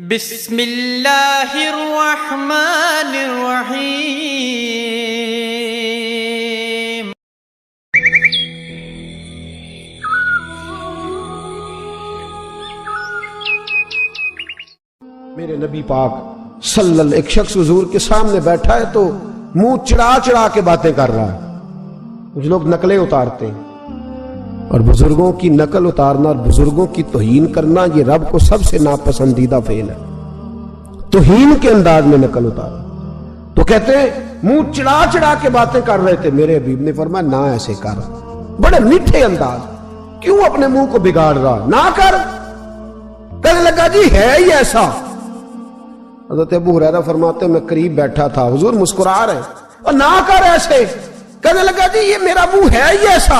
بسم اللہ الرحمن الرحیم۔ میرے نبی پاک صلی اللہ، ایک شخص حضور کے سامنے بیٹھا ہے تو منہ چڑا چڑا کے باتیں کر رہا ہے۔ کچھ لوگ نقلیں اتارتے ہیں، اور بزرگوں کی نقل اتارنا اور بزرگوں کی توہین کرنا یہ رب کو سب سے ناپسندیدہ فعل ہے۔ توہین کے انداز میں نقل اتارنا، تو کہتے ہیں منہ چڑا چڑا کے باتیں کر رہے تھے۔ میرے حبیب نے فرمایا نہ ایسے کر، بڑے میٹھے انداز، کیوں اپنے منہ کو بگاڑ رہا، نہ کر۔ کہنے لگا جی ہے ہی ایسا۔ حضرت ابو ہریرہ فرماتے ہیں میں قریب بیٹھا تھا، حضور مسکرا رہے اور نہ کر ایسے۔ کہنے لگا جی یہ میرا منہ ہے ہی ایسا۔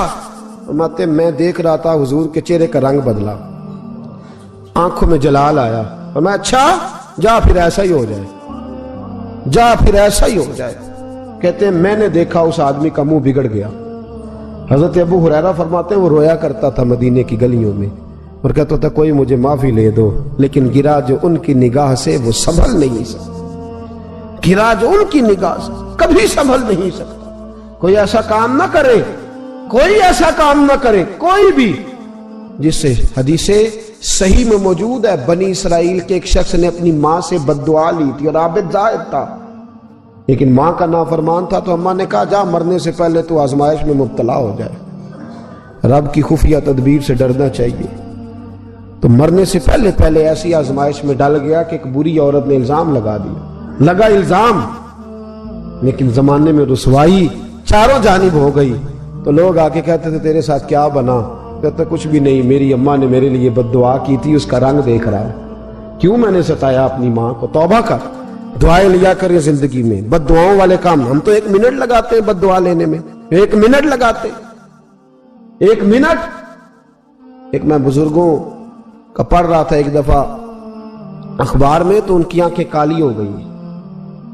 فرماتے ہیں میں دیکھ رہا تھا حضور کے چہرے کا رنگ بدلا، آنکھوں میں جلال آیا، اور میں اچھا جا پھر ایسا ہی ہو جائے، جا پھر ایسا ہی ہو جائے۔ کہتے ہیں میں نے دیکھا اس آدمی کا منہ بگڑ گیا۔ حضرت ابو ہریرہ فرماتے ہیں وہ رویا کرتا تھا مدینے کی گلیوں میں اور کہتا تھا کوئی مجھے معافی لے دو، لیکن گرا جو ان کی نگاہ سے وہ سنبھل نہیں سکتا، گرا جو ان کی نگاہ سے کبھی سنبھل نہیں سکتا۔ کوئی ایسا کام نہ کرے، کوئی ایسا کام نہ کرے، کوئی بھی، جس سے حدیث صحیح میں موجود ہے بنی اسرائیل کے ایک شخص نے اپنی ماں سے بد دعا لی تھی اور عابد زاہد تھا، لیکن ماں کا نافرمان تھا، تو اماں نے کہا جا مرنے سے پہلے تو آزمائش میں مبتلا ہو جائے۔ رب کی خفیہ تدبیر سے ڈرنا چاہیے۔ تو مرنے سے پہلے ایسی آزمائش میں ڈال گیا کہ ایک بری عورت نے الزام لگا دیا، لگا الزام، لیکن زمانے میں رسوائی چاروں جانب ہو گئی۔ تو لوگ آ کے کہتے تھے تیرے ساتھ کیا بنا؟ کہتا کچھ بھی نہیں، میری اماں نے میرے لیے بد دعا کی تھی، اس کا رنگ دیکھ رہا ہے، کیوں میں نے ستایا اپنی ماں کو؟ توبہ کر، دعائیں لیا کریں زندگی میں، بد دعاؤں والے کام ہم تو 1 منٹ لگاتے ہیں بد دعا لینے میں، 1 منٹ لگاتے، 1 منٹ۔ ایک میں بزرگوں کا پڑھ رہا تھا ایک دفعہ اخبار میں، تو ان کی آنکھیں کالی ہو گئی،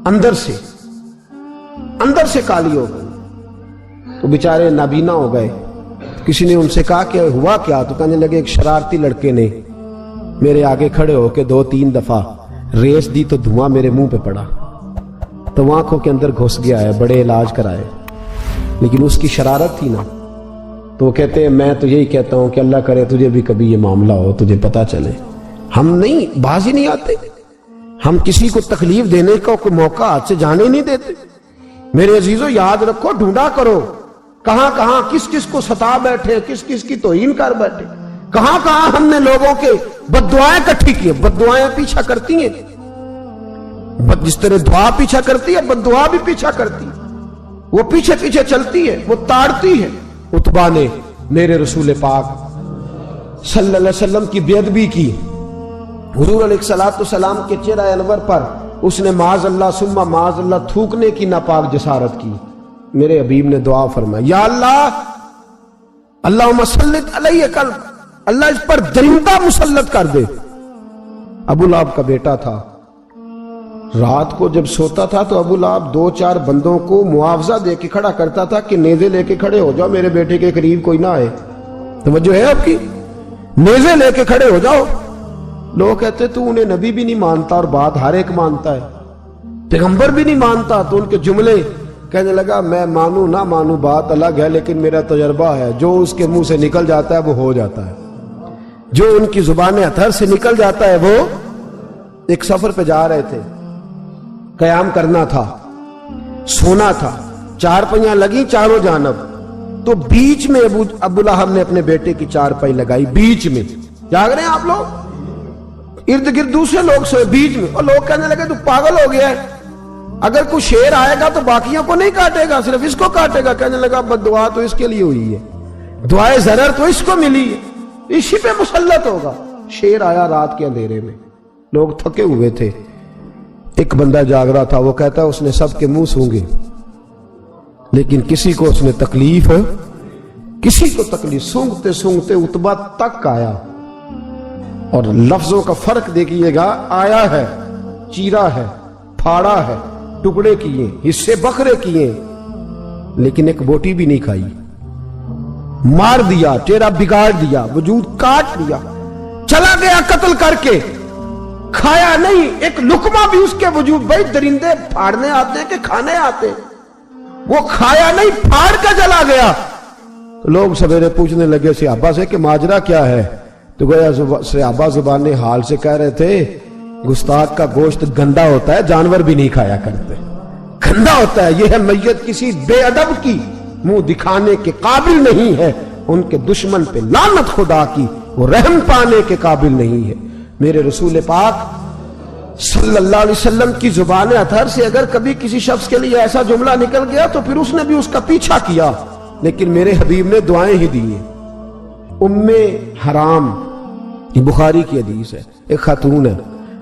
اندر سے کالی ہو گئی، تو بیچارے نابینا ہو گئے۔ کسی نے ان سے کہا کہ ہوا کیا؟ تو کہنے لگے ایک شرارتی لڑکے نے میرے آگے کھڑے ہو کے 2-3 دفعہ ریس دی تو دھواں میرے منہ پہ پڑا، تو آنکھوں کے اندر گھس گیا ہے، بڑے علاج کرائے، لیکن اس کی شرارت تھی نا۔ تو وہ کہتے ہیں میں تو یہی کہتا ہوں کہ اللہ کرے تجھے بھی کبھی یہ معاملہ ہو، تجھے پتا چلے۔ ہم نہیں، باز ہی نہیں آتے، ہم کسی کو تکلیف دینے کا کوئی موقع ہاتھ سے جانے نہیں دیتے۔ میرے عزیزو یاد رکھو، ڈھونڈا کرو کہاں کہاں کس کس کو ستا بیٹھے، کس کس کی توہین کر بیٹھے، کہاں کہاں ہم نے لوگوں کے بد دعائیں اکٹھی کی۔ بد دعائیں پیچھا کرتی ہیں، جس طرح دعا پیچھا کرتی ہے بد دعا بھی پیچھا کرتی ہے، وہ پیچھے پیچھے چلتی ہے، وہ تاڑتی ہے۔ عتبہ نے میرے رسول پاک صلی اللہ علیہ وسلم کی بے ادبی کی، حضور علیہ السلام کے چہرہ انور پر اس نے معاذ اللہ ثم معاذ اللہ تھوکنے کی ناپاک جسارت کی۔ میرے حبیب نے دعا فرمائی یا اللہ اللہم سلط علیہ کلب، اللہ اس پر درندہ مسلط کر دے۔ ابو لہب کا بیٹا تھا، رات کو جب سوتا تھا تو ابو لہب 2-4 بندوں کو معاوضہ دے کے کھڑا کرتا تھا کہ نیزے لے کے کھڑے ہو جاؤ، میرے بیٹے کے قریب کوئی نہ آئے۔ توجہ ہے آپ کی؟ نیزے لے کے کھڑے ہو جاؤ۔ لوگ کہتے تو انہیں نبی بھی نہیں مانتا اور بات ہر ایک مانتا ہے، پیغمبر بھی نہیں مانتا، تو ان کے جملے کہنے لگا میں مانوں نہ مانوں بات الگ ہے، لیکن میرا تجربہ ہے جو اس کے منہ سے نکل جاتا ہے وہ ہو جاتا ہے، جو ان کی زبان اطہر سے نکل جاتا ہے وہ۔ ایک سفر پہ جا رہے تھے، قیام کرنا تھا، سونا تھا، 4 پائیاں لگی چاروں جانب، تو بیچ میں ابو لہب نے اپنے بیٹے کی 4 پائی لگائی، بیچ میں۔ جاگ رہے ہیں آپ لوگ؟ ارد گرد دوسرے لوگ سوئے بیچ میں، اور لوگ کہنے لگے تو پاگل ہو گیا ہے، اگر کوئی شیر آئے گا تو باقیوں کو نہیں کاٹے گا، صرف اس کو کاٹے گا۔ کہنے لگا بد دعا تو اس کے لیے ہوئی ہے، دعائے ضرر تو اس کو ملی ہے، اسی پہ مسلط ہوگا۔ شیر آیا رات کے اندھیرے میں، لوگ تھکے ہوئے تھے، ایک بندہ جاگ رہا تھا، وہ کہتا ہے اس نے سب کے منہ سونگے لیکن کسی کو اس نے تکلیف، کسی کو تکلیف، سونگتے سونگتے عتبہ تک آیا۔ اور لفظوں کا فرق دیکھیے گا، آیا ہے، چیرا ہے، پھاڑا ہے، ٹکڑے کیے، حصے بکھرے کیے، لیکن ایک بوٹی بھی نہیں کھائی، مار دیا، چہرہ بگاڑ دیا، وجود کاٹ دیا، چلا گیا قتل کر کے۔ کھایا نہیں, ایک لقمہ بھی اس کے وجود, بھائی درندے پھاڑنے آتے ہیں کہ کھانے آتے ہیں, وہ کھایا نہیں, پھاڑ کے چلا گیا. لوگ سویرے پوچھنے لگے صحابہ سے کہ ماجرا کیا ہے, تو گویا صحابہ زبان حال سے کہہ رہے تھے گستاخ کا گوشت گندا ہوتا ہے, جانور بھی نہیں کھایا کرتے, گندا ہوتا ہے, یہ ہے میت کسی بے ادب کی, منہ دکھانے کے قابل نہیں ہے, ان کے دشمن پہ لعنت خدا کی, وہ رحم پانے کے قابل نہیں ہے. میرے رسول پاک صلی اللہ علیہ وسلم کی زبان اطہر سے اگر کبھی کسی شخص کے لیے ایسا جملہ نکل گیا تو پھر اس نے بھی اس کا پیچھا کیا, لیکن میرے حبیب نے دعائیں ہی دی ہیں. ام حرام, یہ بخاری کی حدیث ہے, ایک خاتون ہے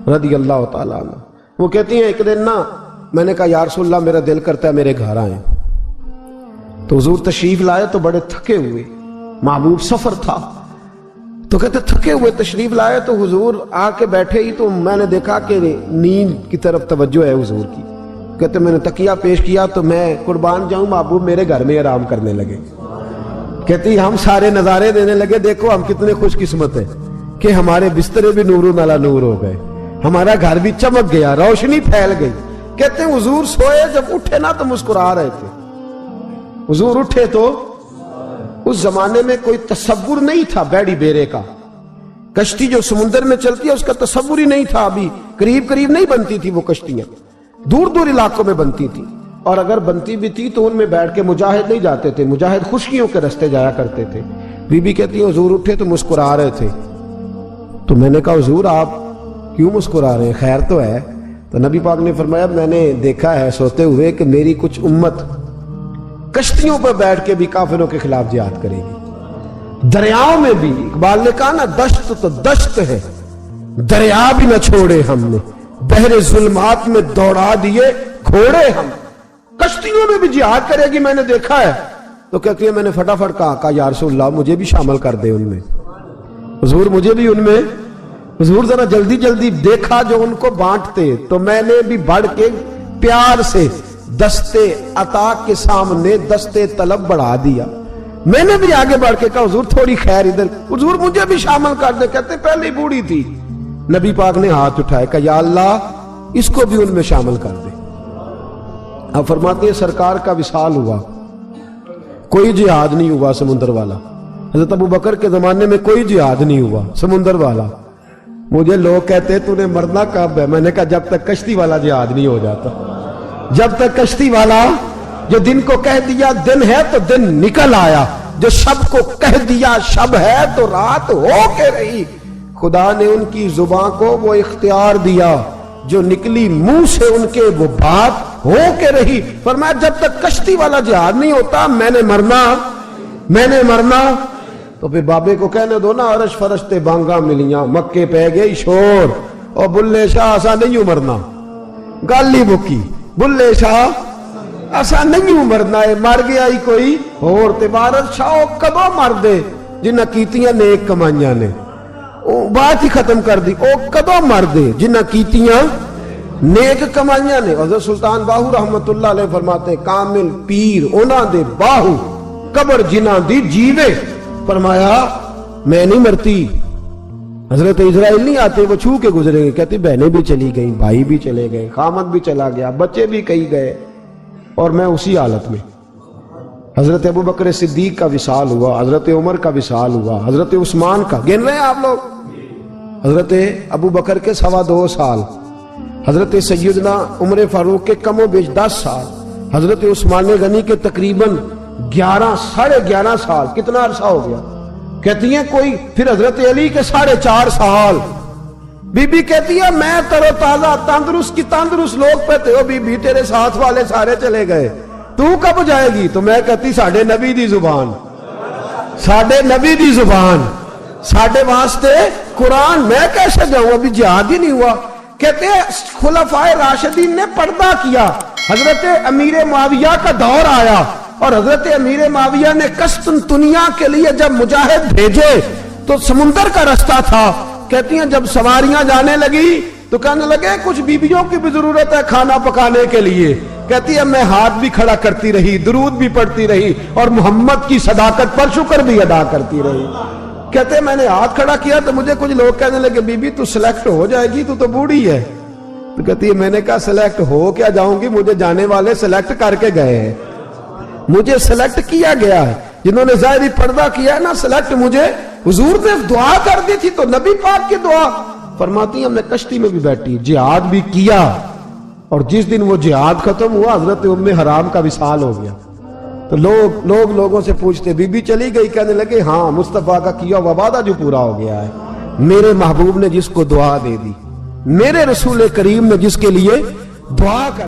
رضی اللہ تعالیٰ عنہ, وہ کہتی ہیں ایک دن نا میں نے کہا یا رسول اللہ میرا دل کرتا ہے میرے گھر آئیں, تو حضور تشریف لائے تو بڑے تھکے ہوئے, محبوب سفر تھا, تو کہتے تھکے ہوئے تشریف لائے, تو حضور آ کے بیٹھے ہی تو میں نے دیکھا کہ نیند کی طرف توجہ ہے حضور کی. کہتے میں نے تکیہ پیش کیا تو میں قربان جاؤں محبوب میرے گھر میں آرام کرنے لگے. کہتی ہم سارے نظارے دینے لگے, دیکھو ہم کتنے خوش قسمت ہیں کہ ہمارے بسترے بھی نور نالا نور ہو گئے, ہمارا گھر بھی چمک گیا, روشنی پھیل گئی. کہتے ہیں حضور سوئے, جب اٹھے نا تو مسکرا رہے تھے. حضور اٹھے تو اس زمانے میں کوئی تصور نہیں تھا بیڑی بیرے کا, کشتی جو سمندر میں چلتی ہے اس کا تصور ہی نہیں تھا, ابھی قریب قریب نہیں بنتی تھی وہ کشتیاں, دور دور علاقوں میں بنتی تھی, اور اگر بنتی بھی تھی تو ان میں بیٹھ کے مجاہد نہیں جاتے تھے, مجاہد خشکیوں کے رستے جایا کرتے تھے. بی بی کہتی ہے حضور اٹھے تو مسکرا رہے تھے, تو میں نے کہا حضور آپ کیوں مسکرا رہے ہیں, خیر تو ہے؟ تو نبی پاک نے فرمایا میں نے دیکھا ہے سوتے ہوئے کہ میری کچھ امت کشتیوں پر بیٹھ کے بھی کافروں کے خلاف جہاد کرے گی, دریاؤں میں بھی. اقبال نے کہا نا دشت تو دشت ہے, دریا بھی نہ چھوڑے ہم نے, بحر ظلمات میں دوڑا دیے گھوڑے ہم, کشتیوں میں بھی جہاد کرے گی میں نے دیکھا ہے. تو کہتی ہے میں نے فٹافٹ کہا یا رسول اللہ مجھے بھی شامل کر دے ان میں, حضور مجھے بھی ان میں. حضور ذرا جلدی جلدی دیکھا جو ان کو بانٹتے, تو میں نے بھی بڑھ کے پیار سے دستے عطا کے سامنے دستے طلب بڑھا دیا. میں نے بھی آگے بڑھ کے کہا حضور تھوڑی خیر ادھر, حضور مجھے بھی شامل کر دے. کہتے پہلے بوڑھی تھی, نبی پاک نے ہاتھ اٹھائے کہا یا اللہ اس کو بھی ان میں شامل کر دے. اب فرماتے ہیں سرکار کا وصال ہوا, کوئی جہاد نہیں ہوا سمندر والا. حضرت ابو بکر کے زمانے میں کوئی جہاد نہیں ہوا سمندر والا. مجھے لوگ کہتے تو نے مرنا کب ہے, میں نے کہا جب تک کشتی والا جہاد نہیں ہو جاتا, جب تک کشتی والا جو دن کو کہہ دیا دن ہے تو دن نکل آیا, جو شب کو کہہ دیا شب ہے تو رات ہو کے رہی. خدا نے ان کی زبان کو وہ اختیار دیا, جو نکلی منہ سے ان کے وہ بات ہو کے رہی. فرمایا جب تک کشتی والا جہاد نہیں ہوتا میں نے مرنا. تو پھر بابے کو کہنے دو نا عرش فرشتے بانگا ملیاں, مکے پہ گئی شور, اور بلے شاہ ایسا نہیں مرنا, گالی بکی بلے شاہ ایسا نہیں مرنا ہے, مر گیا ہی کوئی اور تبارت شاہ کدو مر دے جنہ کیتیاں نیک کمائیاں نے, بات ہی ختم کر دی, او کدو مر دے جنہ کیتیاں نیک کمائیاں نے. حضرت سلطان باہو رحمت اللہ علیہ فرماتے ہیں کامل پیر اونا دے باہو قبر جنہ دی جیوے. فرمایا میں نہیں مرتی. حضرت اسرائیل نہیں آتے, وہ چھو کے گزرے گے, کہتے بہنیں بھی چلی گئیں, بھائی بھی چلے گئے, خامد بھی چلا گیا, بچے بھی کئی گئے, اور میں اسی حالت میں. حضرت ابو بکر صدیق کا وصال ہوا, حضرت عمر کا وصال ہوا, حضرت عثمان کا گن رہے ہیں آپ لوگ, حضرت ابو بکر کے 2.25 سال, حضرت سیدنا عمر فاروق کے کم و بیش 10 سال, حضرت عثمان غنی کے تقریباً 11.5 سال. کتنا عرصہ ہو گیا؟ کہتی ہیں کوئی. پھر حضرت علی کے 4.5 سال. بی بی کہتی ہے میں تر و تازہ تندرست کی تندرست لوگ پہ تھے, بی بی تیرے ساتھ والے سارے چلے گئے, تو کب جائے گی؟ تو میں کہتی ساڈے نبی دی زبان, ساڈے نبی دی زبان, ساڈے واسطے قرآن, میں کیسے جاؤں, ابھی جہاد ہی نہیں ہوا. کہتے ہیں خلفائے راشدین نے پردہ کیا, حضرت امیر معاویہ کا دور آیا, اور حضرت امیر معاویہ نے قسطنطنیہ کے لیے جب مجاہد بھیجے تو سمندر کا رستہ تھا. کہتی ہیں جب سواریاں جانے لگی تو کہنے لگے کچھ بیبیوں کی بھی ضرورت ہے کھانا پکانے کے لیے. کہتی ہے میں ہاتھ بھی کھڑا کرتی رہی, درود بھی پڑھتی رہی, اور محمد کی صداقت پر شکر بھی ادا کرتی رہی. کہتے میں نے ہاتھ کھڑا کیا تو مجھے کچھ لوگ کہنے لگے بی بی تو سلیکٹ ہو جائے گی، تو بوڑھی ہے۔ تو کہتی ہے میں نے کہا سلیکٹ ہو کیا جاؤں گی، مجھے جانے والے سلیکٹ کر کے گئے ہیں، مجھے سلیکٹ کیا گیا ہے، جنہوں نے ظاہری پردہ کیا ہے نا سلیکٹ مجھے، حضور نے دعا کر دی تھی تو نبی پاک کی دعا فرماتی ہیں ہم نے کشتی میں بھی بیٹھی، جہاد بھی کیا، اور جس دن وہ جہاد ختم ہوا حضرت ام حرام کا وصال ہو گیا۔ تو لوگوں سے پوچھتے بی بی چلی گئی، کہنے لگے ہاں مصطفیٰ کا کیا ہوا وعدہ جو پورا ہو گیا ہے، میرے محبوب نے جس کو دعا دے دی، میرے رسول کریم نے جس کے لیے دعا کر